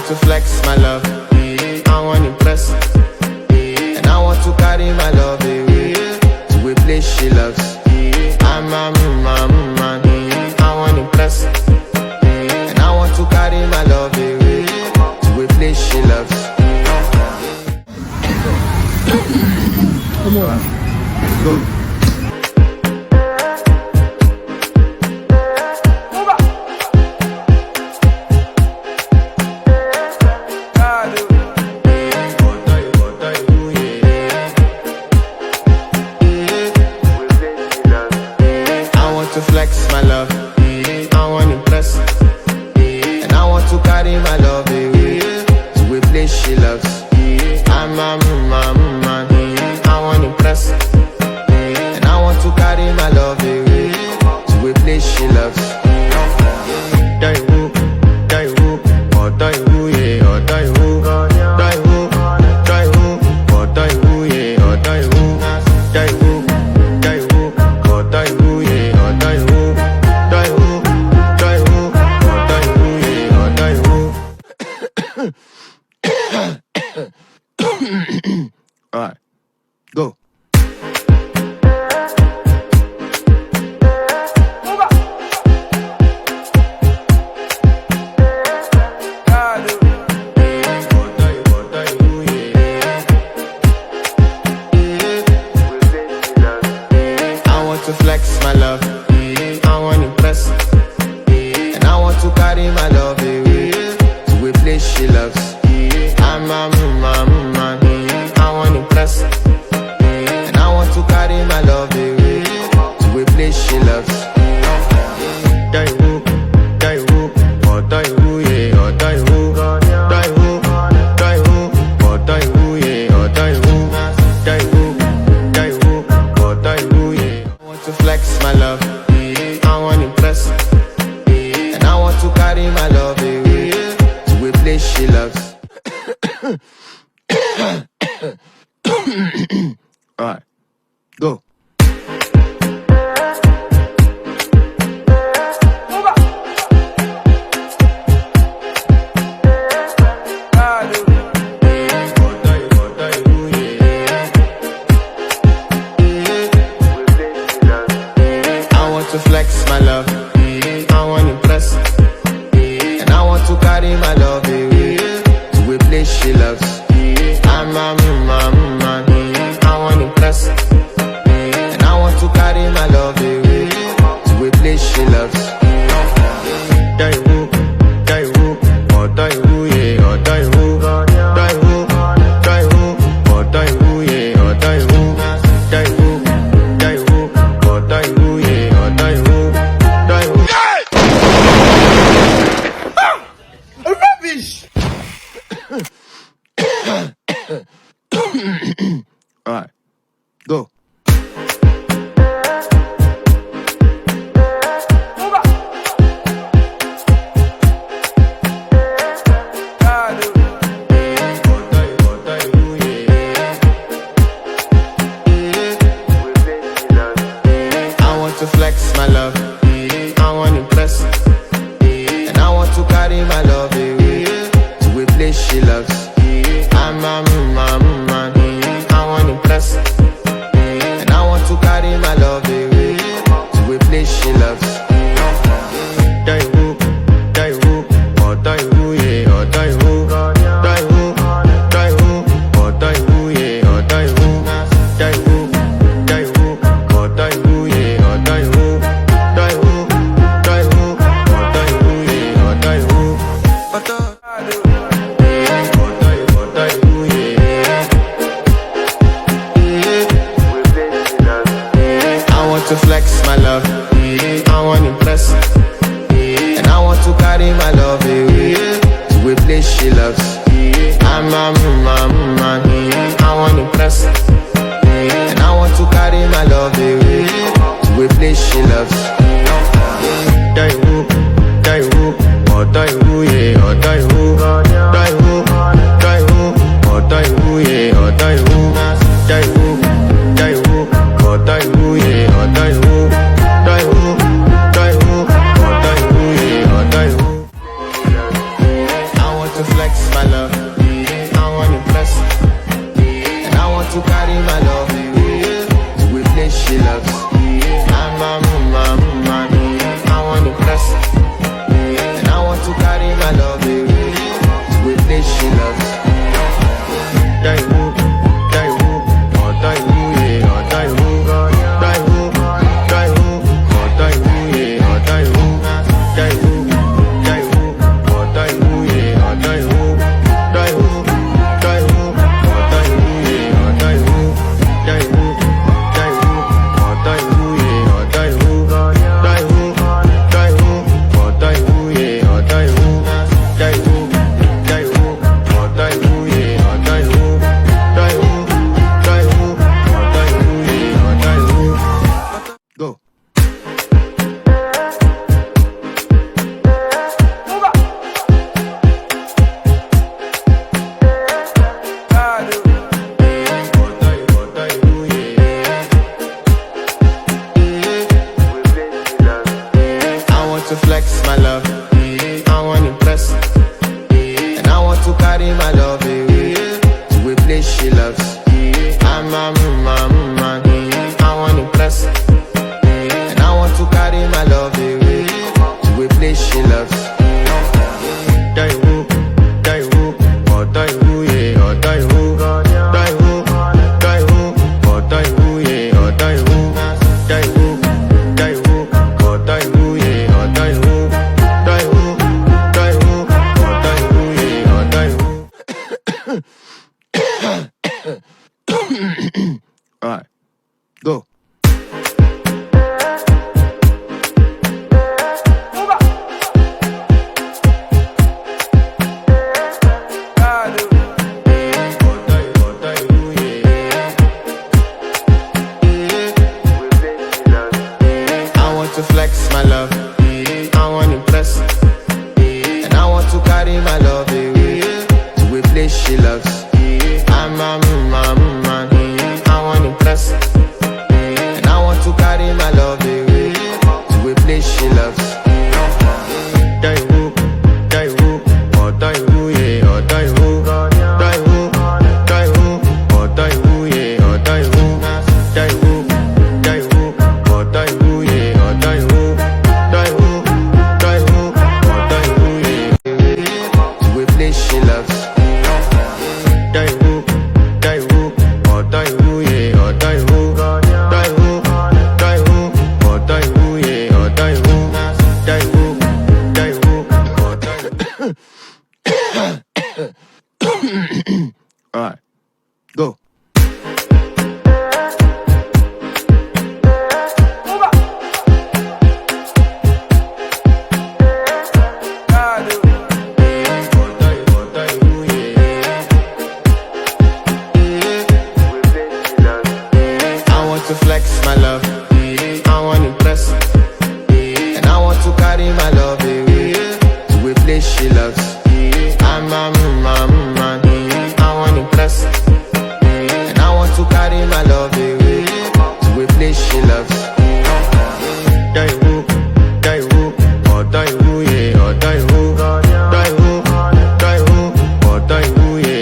to flex my love, I want to impress, and I want to carry my love away to a place she loves. I'm a man, I want to impress, and I want to carry my love away to a place she loves. Come on, go. To flex my love, I want to impress, and I want to carry my love away to a place she loves. I'm a man, I want to impress, and I want to carry my love away to a place she loves. Die who, or die who, yeah, or die who, die who, or die who, yeah, or die who, die who, or die who, yeah. All right, go. I want to flex my love, I want to impress, and I want to carry my love away to a place she loves. I'm a man, I want to impress, and I want to carry my love away to a place she loves. Die who, or die who, yeah, or die who, die who, or die who, yeah, or die who, or die who, yeah. I want to flex my love, I want to impress, and I want to carry my love away to a place she loves. All right, go. I want to flex my love, I want to impress, and I want to carry my love away to a place she loves. I'm a man, I want to impress, and I want to carry my love away to a place she loves. Die who, or die who, yeah, or die who, or die who, yeah, or die who, or die who, yeah, or die who, rubbish. All right, go. I want to flex my love, I want to impress, and I want to carry my love away to a place she loves. I'm a man, I want to impress, and I want to carry my love away to a place she loves. Die who, or die who, yeah, or die who, or die who, yeah, or die who, or die who, yeah, or die who, or die who, yeah, or die who. I want to flex my love, I want to impress, and I want to carry my love away to a place she loves. I'm a man, I want to impress, and I want to carry my love away to a place she loves. Die who, or die who, yeah, or die who, or die who, yeah, or die who, or die who, yeah, or die who, or die who, yeah, or die who. I want to flex love. I want to impress. And I want to carry my love away to a place she loves. I'm a man. I want to impress. And I want to carry my love away to a place she loves. Die who, or die who, yeah, or die who, die who, or die who, yeah, or die who, or die who, yeah, or die who, or die who, yeah, or die who. Alright, go. To flex my love, I want to impress. And I want to carry my love away to a place she loves. I'm a man, I want to impress. And I want to carry my love away to a place she loves. Die who, or die who, yeah, or die who, or die who, yeah, or die who, or die who, yeah. She loves. Die who, or die who, yeah, or die who, or die who, yeah, or die who, or die who. Alright, go. To flex my love, I want to impress. And I want to carry my love away to a place she loves. I'm a man, I want to impress. And I want to carry my love away to a place she loves. Die who, or die who, yeah, or die who, or die who, yeah, or die who, or die who, yeah.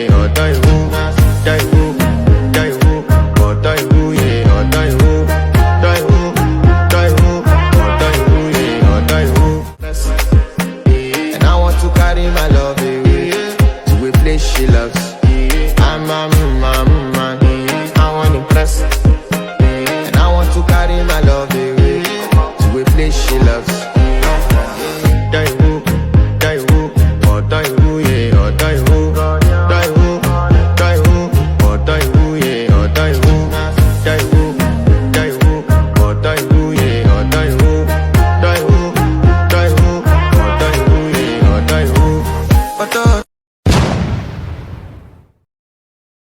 My love away to a place she loves. I'm a man, I want to impress. And I want to carry my love away